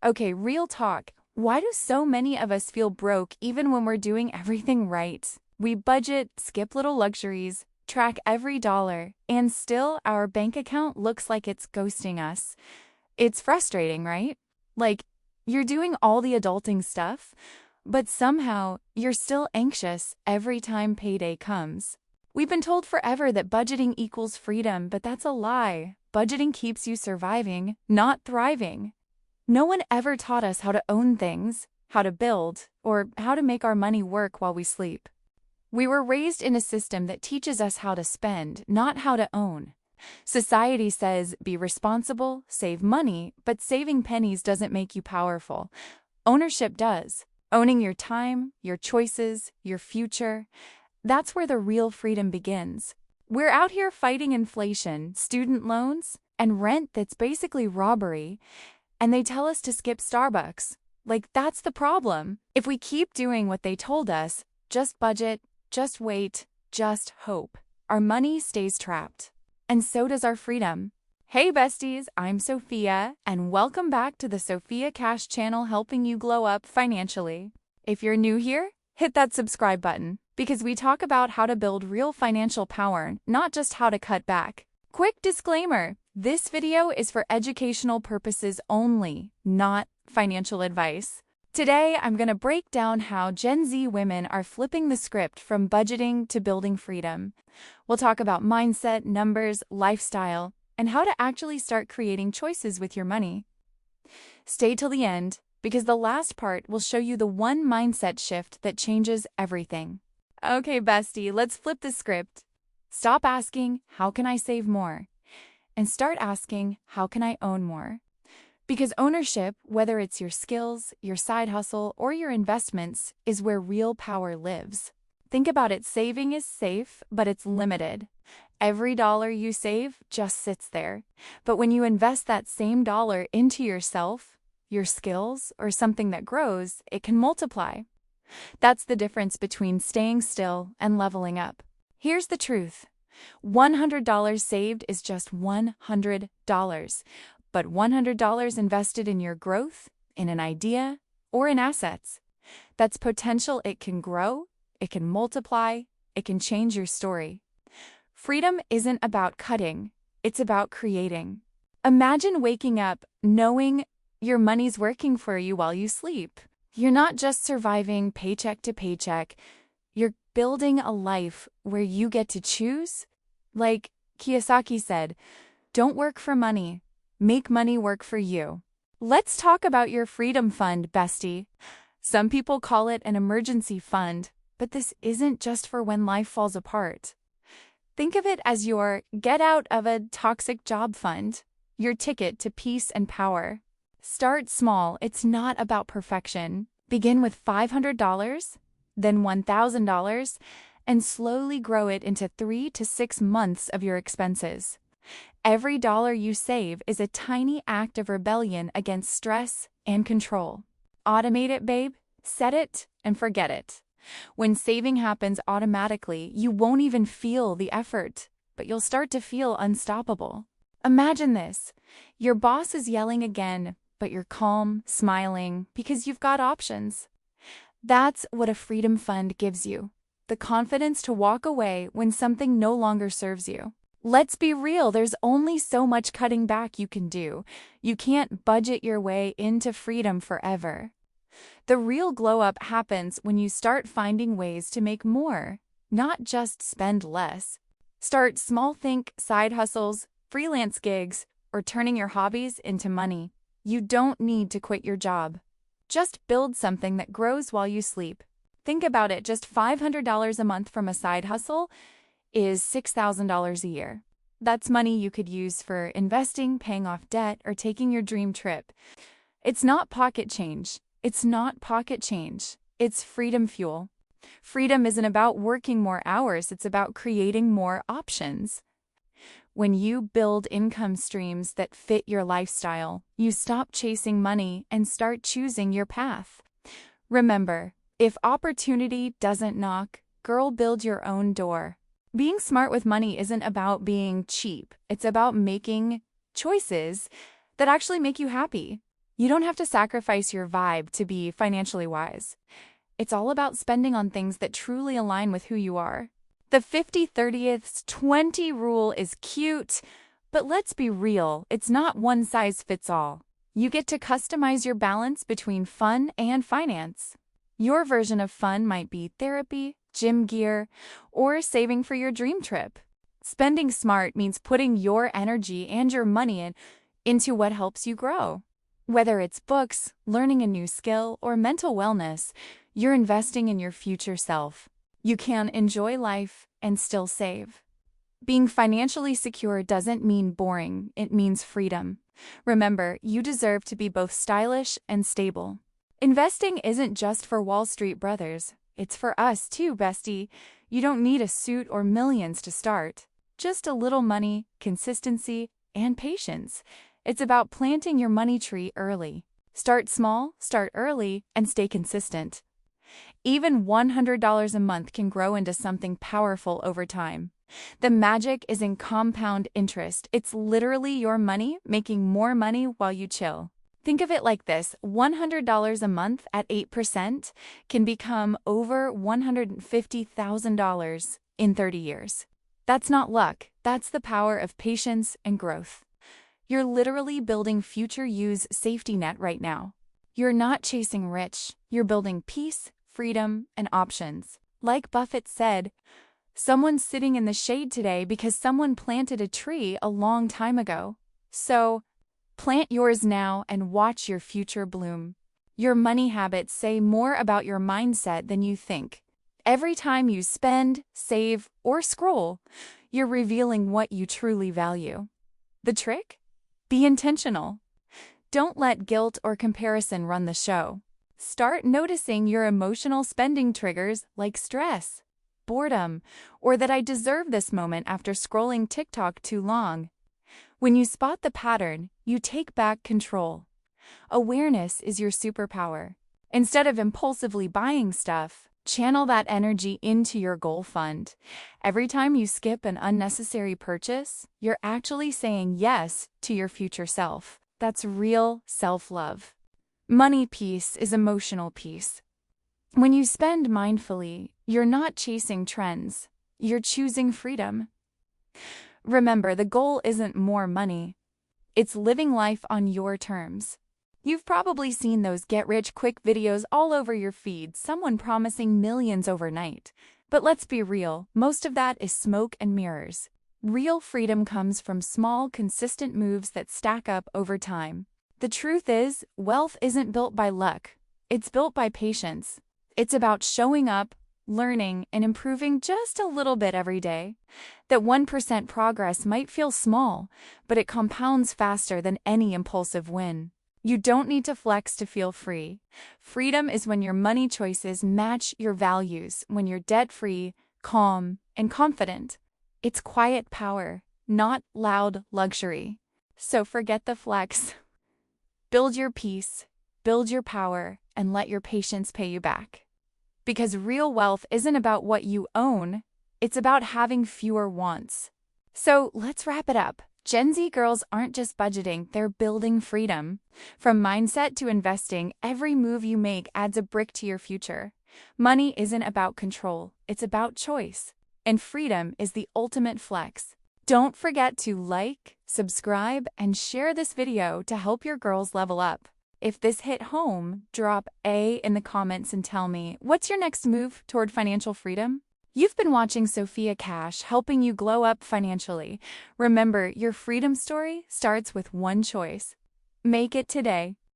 Okay, real talk. Why do so many of us feel broke even when we're doing everything right? We budget, skip little luxuries, track every dollar, and still our bank account looks like it's ghosting us. It's frustrating, right? Like, you're doing all the adulting stuff, but somehow you're still anxious every time payday comes. We've been told forever that budgeting equals freedom, but that's a lie. Budgeting keeps you surviving, not thriving. No one ever taught us how to own things, how to build, or how to make our money work while we sleep. We were raised in a system that teaches us how to spend, not how to own. Society says be responsible, save money, but saving pennies doesn't make you powerful. Ownership does. Owning your time, your choices, your future. That's where the real freedom begins. We're out here fighting inflation, student loans, and rent that's basically robbery. And they tell us to skip Starbucks. Like, that's the problem. If we keep doing what they told us, just budget, just wait, just hope, our money stays trapped. And so does our freedom. Hey besties, I'm Sophia, and welcome back to the Sophia Cash channel helping you glow up financially. If you're new here, hit that subscribe button, because we talk about how to build real financial power, not just how to cut back. Quick disclaimer. This video is for educational purposes only, not financial advice. Today, I'm going to break down how Gen Z women are flipping the script from budgeting to building freedom. We'll talk about mindset, numbers, lifestyle, and how to actually start creating choices with your money. Stay till the end, because the last part will show you the one mindset shift that changes everything. Okay, bestie, let's flip the script. Stop asking, how can I save more? And start asking, how can I own more? Because ownership, whether it's your skills, your side hustle, or your investments, is where real power lives. Think about it, saving is safe, but it's limited. Every dollar you save just sits there. But when you invest that same dollar into yourself, your skills, or something that grows, it can multiply. That's the difference between staying still and leveling up. Here's the truth. $100 saved is just $100, but $100 invested in your growth, in an idea, or in assets. That's potential. It can grow, it can multiply, it can change your story. Freedom isn't about cutting, it's about creating. Imagine waking up knowing your money's working for you while you sleep. You're not just surviving paycheck to paycheck, you're building a life where you get to choose. Like Kiyosaki said, don't work for money, make money work for you. Let's talk about your freedom fund, bestie. Some people call it an emergency fund, but this isn't just for when life falls apart. Think of it as your get out of a toxic job fund, your ticket to peace and power. Start small. It's not about perfection. Begin with $500, then $1,000, and slowly grow it into 3 to 6 months of your expenses. Every dollar you save is a tiny act of rebellion against stress and control. Automate it, babe. Set it and forget it. When saving happens automatically, you won't even feel the effort, but you'll start to feel unstoppable. Imagine this. Your boss is yelling again, but you're calm, smiling, because you've got options. That's what a freedom fund gives you. The confidence to walk away when something no longer serves you. Let's be real, there's only so much cutting back you can do. You can't budget your way into freedom forever. The real glow up happens when you start finding ways to make more, not just spend less. Start small, think side hustles, freelance gigs, or turning your hobbies into money. You don't need to quit your job. Just build something that grows while you sleep. Think about it, just $500 a month from a side hustle is $6,000 a year. That's money you could use for investing, paying off debt, or taking your dream trip. It's not pocket change. It's not pocket change. It's freedom fuel. Freedom isn't about working more hours. It's about creating more options. When you build income streams that fit your lifestyle, you stop chasing money and start choosing your path. Remember, if opportunity doesn't knock, girl, build your own door. Being smart with money isn't about being cheap. It's about making choices that actually make you happy. You don't have to sacrifice your vibe to be financially wise. It's all about spending on things that truly align with who you are. The 50-30-20 rule is cute, but let's be real, it's not one size fits all. You get to customize your balance between fun and finance. Your version of fun might be therapy, gym gear, or saving for your dream trip. Spending smart means putting your energy and your money into what helps you grow. Whether it's books, learning a new skill, or mental wellness, you're investing in your future self. You can enjoy life and still save. Being financially secure doesn't mean boring, it means freedom. Remember, you deserve to be both stylish and stable. Investing isn't just for Wall Street brothers. It's for us too, bestie. You don't need a suit or millions to start. Just a little money, consistency, and patience. It's about planting your money tree early. Start small, start early, and stay consistent. Even $100 a month can grow into something powerful over time. The magic is in compound interest. It's literally your money making more money while you chill. Think of it like this: $100 a month at 8% can become over $150,000 in 30 years. That's not luck. That's the power of patience and growth. You're literally building future you's safety net right now. You're not chasing rich. You're building peace, freedom, and options. Like Buffett said, someone's sitting in the shade today because someone planted a tree a long time ago. So, plant yours now and watch your future bloom. Your money habits say more about your mindset than you think. Every time you spend, save, or scroll, you're revealing what you truly value. The trick? Be intentional. Don't let guilt or comparison run the show. Start noticing your emotional spending triggers like stress, boredom, or that I deserve this moment after scrolling TikTok too long. When you spot the pattern, you take back control. Awareness is your superpower. Instead of impulsively buying stuff, channel that energy into your goal fund. Every time you skip an unnecessary purchase, you're actually saying yes to your future self. That's real self-love. Money peace is emotional peace. When you spend mindfully, you're not chasing trends. You're choosing freedom. Remember, the goal isn't more money. It's living life on your terms. You've probably seen those get-rich-quick videos all over your feed, someone promising millions overnight. But let's be real, most of that is smoke and mirrors. Real freedom comes from small, consistent moves that stack up over time. The truth is, wealth isn't built by luck. It's built by patience. It's about showing up, learning, and improving just a little bit every day. That 1% progress might feel small, but it compounds faster than any impulsive win. You don't need to flex to feel free. Freedom is when your money choices match your values, when you're debt-free, calm, and confident. It's quiet power, not loud luxury. So forget the flex. Build your peace, build your power, and let your patience pay you back. Because real wealth isn't about what you own, it's about having fewer wants. So let's wrap it up. Gen Z girls aren't just budgeting, they're building freedom. From mindset to investing, every move you make adds a brick to your future. Money isn't about control, it's about choice. And freedom is the ultimate flex. Don't forget to like, subscribe, and share this video to help your girls level up. If this hit home, drop A in the comments and tell me, what's your next move toward financial freedom? You've been watching Sophia Cash, helping you glow up financially. Remember, your freedom story starts with one choice. Make it today.